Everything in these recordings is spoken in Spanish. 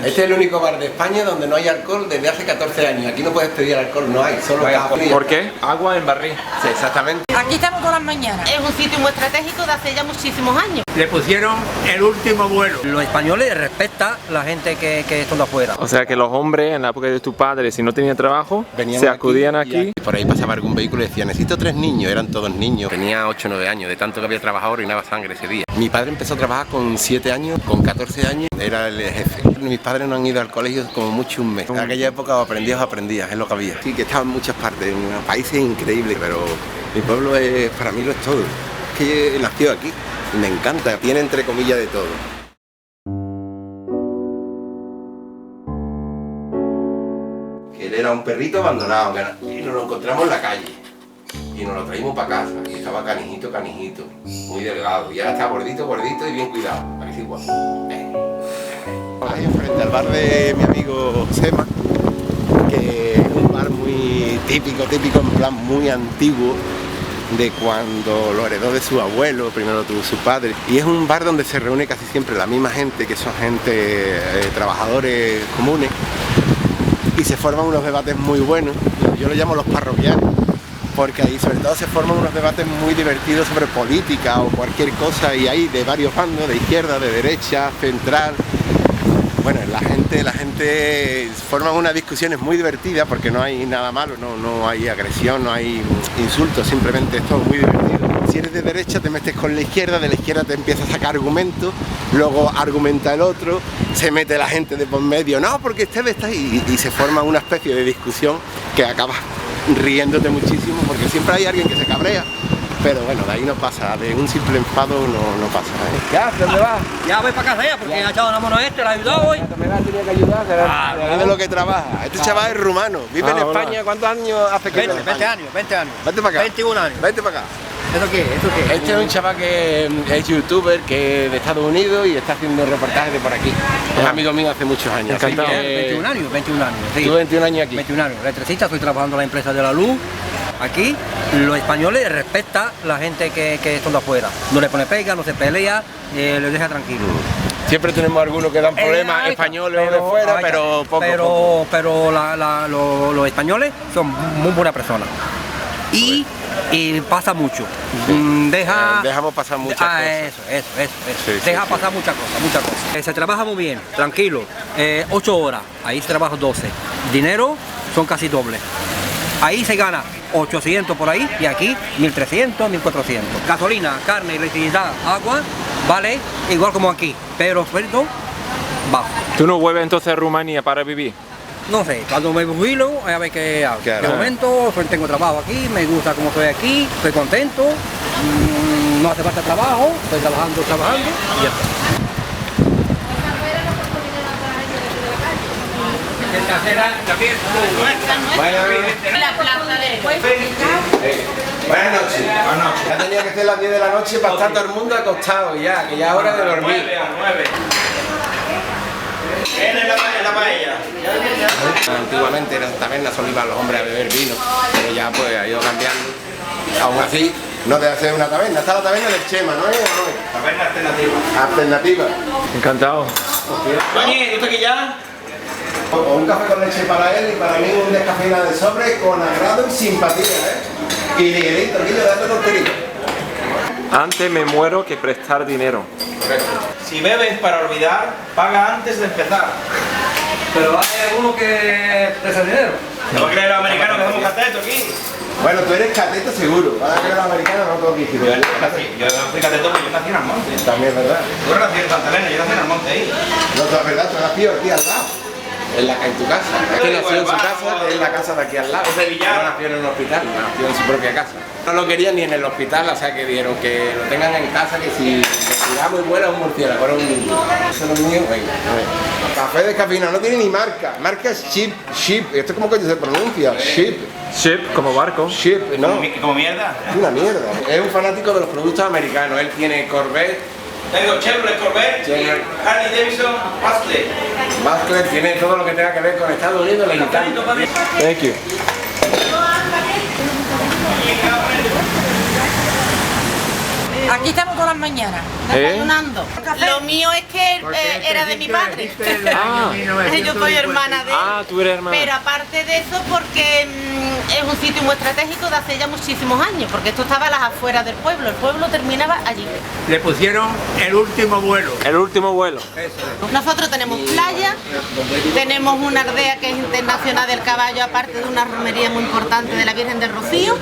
Este es el único bar de España donde no hay alcohol desde hace 14 años. Aquí no puedes pedir alcohol, no hay, solo café. ¿Por qué? Agua en barril. Sí, exactamente. Aquí estamos todas las mañanas. Es un sitio muy estratégico de hace ya muchísimos años. Le pusieron el último vuelo. Los españoles respetan la gente que son de afuera. O sea que los hombres en la época de tu padre, si no tenían trabajo, Venían se acudían aquí. y por ahí pasaba algún vehículo y decía, necesito 3 niños, eran todos niños. Tenía 8 o 9 años, de tanto que había trabajado orinaba sangre ese día. Mi padre empezó a trabajar con 7 años, con 14 años era el jefe. Mis padres no han ido al colegio como mucho un mes. En aquella época aprendías, es lo que había. Sí, que estaba en muchas partes, en países increíbles, pero mi pueblo es, para mí lo es todo. Es que nació aquí y me encanta, tiene entre comillas de todo. Él era un perrito abandonado y nos lo encontramos en la calle y nos lo traímos para casa y estaba canijito, muy delgado y ahora está gordito y bien cuidado, parece igual. Ahí frente al bar de mi amigo Sema, que es un bar muy típico, en plan muy antiguo, de cuando lo heredó de su abuelo, primero tuvo su padre, y es un bar donde se reúne casi siempre la misma gente, que son gente, trabajadores comunes, y se forman unos debates muy buenos. Yo lo llamo los parroquianos, porque ahí sobre todo se forman unos debates muy divertidos sobre política o cualquier cosa, y hay de varios bandos, de izquierda, de derecha, central. Bueno, la gente forma unas discusiones muy divertidas porque no hay nada malo, no hay agresión, no hay insultos, simplemente es todo muy divertido. Si eres de derecha te metes con la izquierda, de la izquierda te empieza a sacar argumentos, luego argumenta el otro, se mete la gente de por medio, no, porque usted está ahí, y se forma una especie de discusión que acabas riéndote muchísimo porque siempre hay alguien que se cabrea. Pero bueno, de ahí no pasa, de un simple enfado no pasa. ¿Ya? ¿Dónde vas? Ya voy para casa ya, porque ha echado una mano este, la ha ayudado hoy. Me la tenía que ayudar, es de lo que trabaja. Este chaval es rumano, vive en España. Hola. ¿Cuántos años hace que vive en España? 20 años. Vente para acá. 21 años. Vente para acá. ¿Eso qué? Este es un chaval que es youtuber, que de Estados Unidos y está haciendo reportajes de por aquí. Es amigo mío hace muchos años. Encantado. 21 años. Sí. Tú 21 años aquí. 21 años. Electricista, estoy trabajando en la empresa de la luz. Aquí los españoles respetan la gente que son de afuera. No le pone pega, no se pelea, les deja tranquilo. Siempre tenemos algunos que dan problemas, españoles o de fuera, pero poco. Pero los españoles son muy buenas personas. Y pasa mucho. Dejamos pasar muchas cosas. Eso. Sí, Deja sí. pasar muchas cosas. Se trabaja muy bien, tranquilo. 8 horas, ahí se trabaja 12. Dinero son casi doble. Ahí se gana 800 por ahí y aquí 1300, 1400. Gasolina, carne, electricidad, agua, vale igual como aquí, pero sueldo bajo. ¿Tú no vuelves entonces a Rumanía para vivir? No sé, cuando me jubilo, a ver qué hago. Claro. De momento, tengo trabajo aquí, me gusta cómo estoy aquí, estoy contento, no hace falta trabajo, estoy trabajando y ya está. La plaza del pueblo. Buenas noches. Ya tenía que ser las 10 de la noche para estar todo el mundo acostado ya, que ya es hora de dormir. En la paella. Antiguamente en las tabernas solo iban los hombres a beber vino, pero ya pues ha ido cambiando. Aún así, no debe ser una taberna, está la taberna del Chema, ¿no es? Taberna alternativa. Alternativa. Encantado. Oye, ¿esto aquí ya? O un café con leche para él y para mí un descafeinado de sobre con agrado y simpatía, ¿eh? Y liguerito, aquí le da tontería. Antes me muero que prestar dinero. Si bebes para olvidar, paga antes de empezar. Pero hay alguno que presta dinero. ¿Te va a creer los americanos que somos catetos aquí? Bueno, tú eres cateto seguro, ahora que eres americano no tengo que decir. Yo soy cateto porque yo nací en Almonte. También es verdad. Tú eres nacido en Santa Elena, yo nací en Almonte ahí. No, es verdad, tú has nacido aquí al lado. En tu casa. Este nació en su casa, que es la casa de aquí al lado. Es de Villar. No nació en un hospital, nació en su propia casa. No lo querían ni en el hospital, o sea que dijeron que lo tengan en casa, que si cuidamos y vuela un murciélago, era un niño. Eso no es mío, venga, a ver. Café descafeinado, no tiene ni marca. Marca es Ship. ¿Esto cómo coño se pronuncia? Ship. Ship, como barco. Ship, ¿no? Como mierda. Es una mierda. Es un fanático de los productos americanos. Él tiene Corvette. Tengo Chevrolet, Corvette, Chevrolet. Harley Davidson, Bastley. Basler tiene todo lo que tenga que ver con Estados Unidos, le encanta. Thank you. Aquí Aquí estamos todas las mañanas. Desayunando. Lo mío es que era de mi padre. Yo soy hermana de él. Ah, tú eres hermana. Pero aparte de eso, porque es un sitio muy estratégico de hace ya muchísimos años, porque esto estaba a las afueras del pueblo. El pueblo terminaba allí. Le pusieron el último vuelo. El último vuelo. Nosotros tenemos playa, tenemos una aldea que es internacional del caballo, aparte de una romería muy importante de la Virgen del Rocío,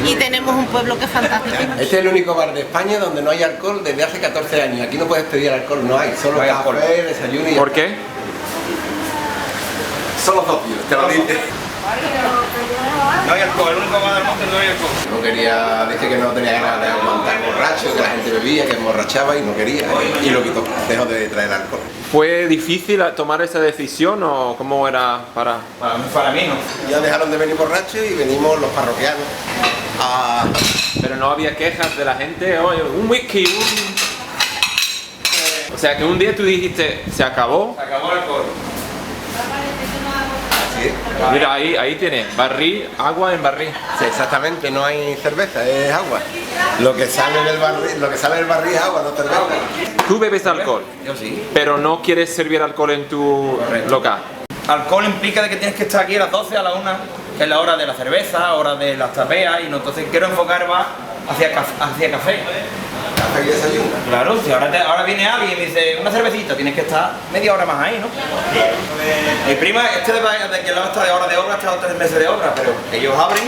y tenemos un pueblo que es fantástico. Este es el único bar de España donde no hay alcohol desde hace 14 años. Aquí no puedes pedir alcohol, no hay, solo café, desayuno y... ¿Por qué? Son los socios, te lo dice. No hay alcohol, el único bar del monte no hay alcohol. No quería, dice que no tenía ganas de aguantar borracho, que la gente bebía, que emborrachaba y no quería, y lo quitó, dejó de traer alcohol. ¿Fue difícil tomar esa decisión o cómo era para...? Para mí no. Ya dejaron de venir borrachos y venimos los parroquianos a... Pero no había quejas de la gente, oye, un whisky, O sea que un día tú dijiste, se acabó. Se acabó el alcohol. Sí. Mira, ahí tienes, barril, agua en barril. Sí, exactamente, no hay cerveza, es agua. Lo que sale del barril es agua, no cerveza. Tú bebes alcohol, Yo sí. pero no quieres servir alcohol en tu local. Alcohol implica de que tienes que estar aquí a las 12, a la 1, que es la hora de la cerveza, hora de las tapeas, y no, entonces quiero enfocar más hacia café. Café y desayuno. Claro, si ahora viene alguien y me dice una cervecita, tienes que estar media hora más ahí, ¿no? Mi prima, de que lado está de hora de obra, ha estado 3 meses de obra, pero ellos abren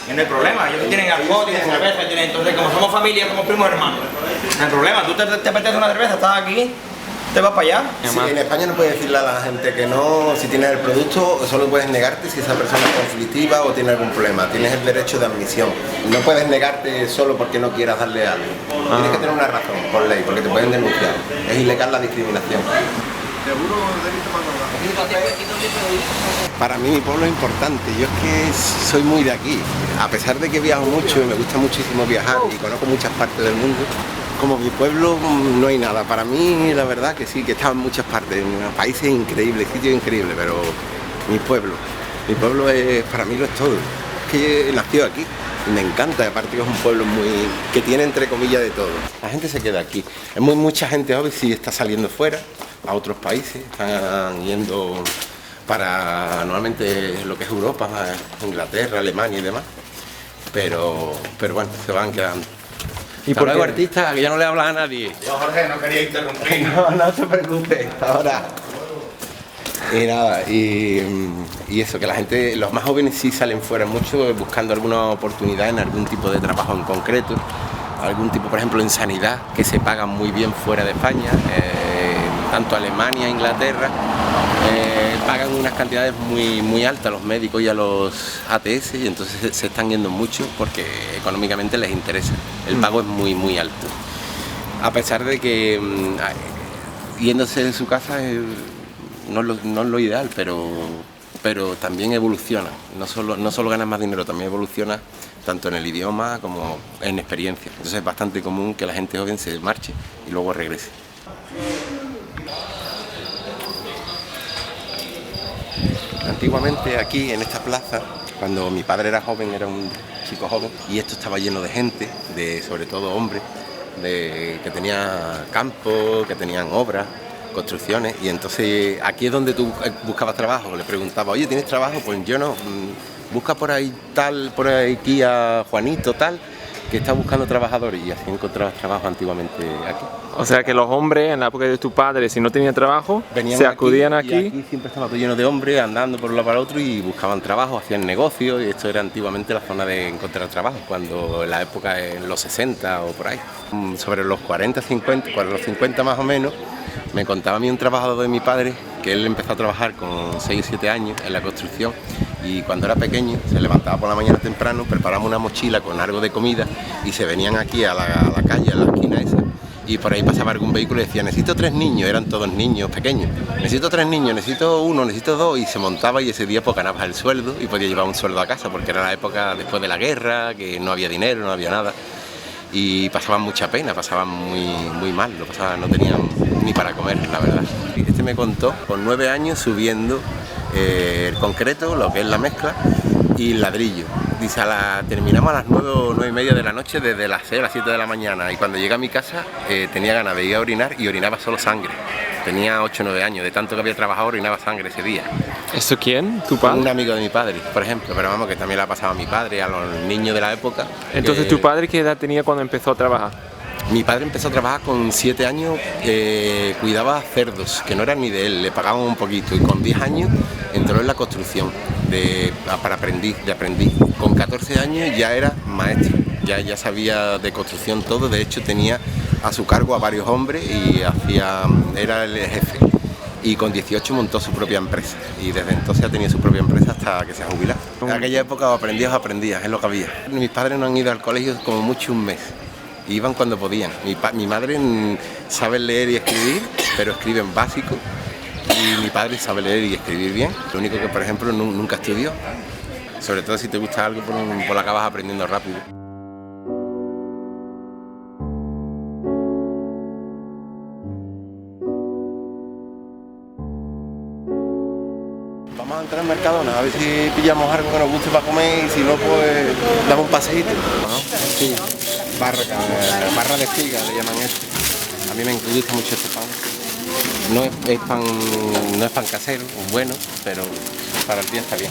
y no hay problema. Ellos tienen alcohol, tienen cerveza, entonces como somos familia, somos primos hermanos, no hay problema. Tú te apetece una cerveza, estás aquí, te vas para allá. Sí, en España no puedes decirle a la gente que no, si tienes el producto, solo puedes negarte si esa persona es conflictiva o tiene algún problema. Tienes el derecho de admisión. No puedes negarte solo porque no quieras darle algo. Tienes que tener una razón, por ley, porque te pueden denunciar. Es ilegal la discriminación. Para mí mi pueblo es importante, yo es que soy muy de aquí. A pesar de que viajo mucho y me gusta muchísimo viajar y conozco muchas partes del mundo, como mi pueblo no hay nada. Para mí la verdad que sí, que he estado en muchas partes, en países increíbles, sitios increíbles, pero mi pueblo es, para mí lo es todo. Es que nací aquí y me encanta, aparte que es un pueblo que tiene entre comillas de todo. La gente se queda aquí. Mucha gente joven sí está saliendo fuera, a otros países, están yendo para normalmente lo que es Europa, Inglaterra, Alemania y demás, pero bueno, se van quedando. ¿Y por qué artista? Que ya no le hablas a nadie. Yo, Jorge, no quería interrumpir. No te preocupes, ahora. Y nada, y eso, que la gente, los más jóvenes sí salen fuera mucho buscando alguna oportunidad en algún tipo de trabajo en concreto, algún tipo, por ejemplo, en sanidad, que se pagan muy bien fuera de España, tanto Alemania, Inglaterra, pagan unas cantidades muy altas a los médicos y a los ATS, y entonces se están yendo mucho porque económicamente les interesa. El pago es muy alto. A pesar de que yéndose de su casa no es lo ideal, pero también evoluciona. No solo ganas más dinero, también evoluciona tanto en el idioma como en experiencia. Entonces es bastante común que la gente joven se marche y luego regrese. Antiguamente aquí en esta plaza, cuando mi padre era joven, era un chico joven, y esto estaba lleno de gente, sobre todo hombres, que tenían campo, que tenían obras, construcciones, y entonces aquí es donde tú buscabas trabajo. Le preguntaba, oye, ¿tienes trabajo? Pues yo no, busca por ahí aquí a Juanito tal, que está buscando trabajadores, y así encontrabas trabajo antiguamente aquí. O sea que los hombres en la época de tu padre, si no tenían trabajo, venían se acudían y aquí. Aquí siempre estaba todo lleno de hombres andando por un lado para otro y buscaban trabajo, hacían negocios, y esto era antiguamente la zona de encontrar trabajo, cuando en la época en los 60 o por ahí. Sobre los 40, 50, los 50 más o menos, me contaba a mí un trabajador de mi padre que él empezó a trabajar con 6 o 7 años en la construcción, y cuando era pequeño se levantaba por la mañana temprano, preparábamos una mochila con algo de comida y se venían aquí a la calle, a la esquina esa, y por ahí pasaba algún vehículo y decía, necesito 3 niños, eran todos niños pequeños, necesito 3 niños, necesito 1, necesito 2, y se montaba, y ese día pues ganabas el sueldo y podías llevar un sueldo a casa, porque era la época después de la guerra, que no había dinero, no había nada, y pasaban mucha pena, pasaban muy mal, no tenían ni para comer, la verdad. Este me contó con 9 años subiendo el concreto, lo que es la mezcla, y el ladrillo. dice, terminamos a las 9 o 9 y media de la noche, desde las 6 a las 7 de la mañana, y cuando llegué a mi casa tenía ganas de ir a orinar y orinaba solo sangre. Tenía 8 o 9 años, de tanto que había trabajado orinaba sangre ese día. ¿Eso quién? ¿Tu padre? Un amigo de mi padre, por ejemplo, pero vamos, que también le ha pasado a mi padre, a los niños de la época. Entonces, ¿tu padre qué edad tenía cuando empezó a trabajar? Mi padre empezó a trabajar con 7 años, cuidaba cerdos, que no eran ni de él, le pagaban un poquito, y con 10 años entró en la construcción para aprendiz. Con 14 años ya era maestro, ya sabía de construcción todo, de hecho tenía a su cargo a varios hombres y era el jefe. Y con 18 montó su propia empresa, y desde entonces ha tenido su propia empresa hasta que se ha jubilado. En aquella época aprendías, es lo que había. Mis padres no han ido al colegio como mucho un mes. Iban cuando podían. Mi madre sabe leer y escribir, pero escribe en básico, y mi padre sabe leer y escribir bien. Lo único que, por ejemplo, nunca estudió. Sobre todo si te gusta algo, pues lo acabas aprendiendo rápido. Vamos a entrar al Mercadona, a ver si pillamos algo que nos guste para comer, y si no, pues damos un paseíto, ¿no? Sí. Barra de espiga le llaman esto. A mí me gusta mucho este pan. No es pan casero, es bueno, pero para el día está bien.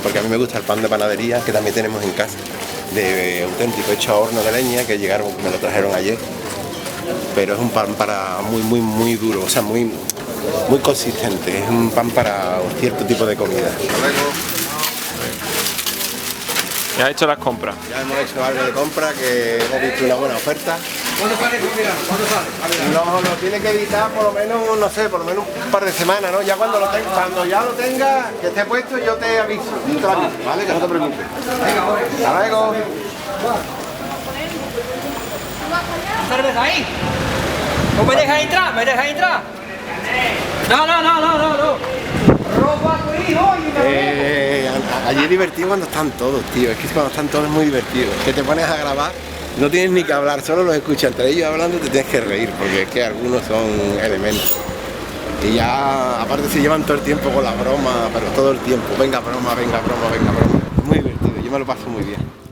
Porque a mí me gusta el pan de panadería, que también tenemos en casa, de auténtico, hecho a horno de leña, que me lo trajeron ayer. Pero es un pan muy duro, o sea, muy consistente. Es un pan para cierto tipo de comida. ¿Ya has hecho las compras? Ya hemos hecho algo de compra, que hemos visto una buena oferta. ¿Cuándo sale? ¿Cuándo sale? Lo tiene que editar por lo menos, no sé, por lo menos un par de semanas, ¿no? Ya cuando ya lo tenga, que esté puesto, yo te aviso, ¿vale? Que no te preocupes. Hasta luego. ¿Cerveza ahí? ¿No me dejas entrar? ¿Me dejas entrar? No. Roba a tu hijo y Allí es divertido cuando están todos, tío. Es que cuando están todos es muy divertido. Que te pones a grabar, no tienes ni que hablar, solo los escuchas entre ellos hablando, te tienes que reír, porque es que algunos son elementos. Y ya, aparte se llevan todo el tiempo con la broma, pero todo el tiempo. Venga broma. Muy divertido, yo me lo paso muy bien.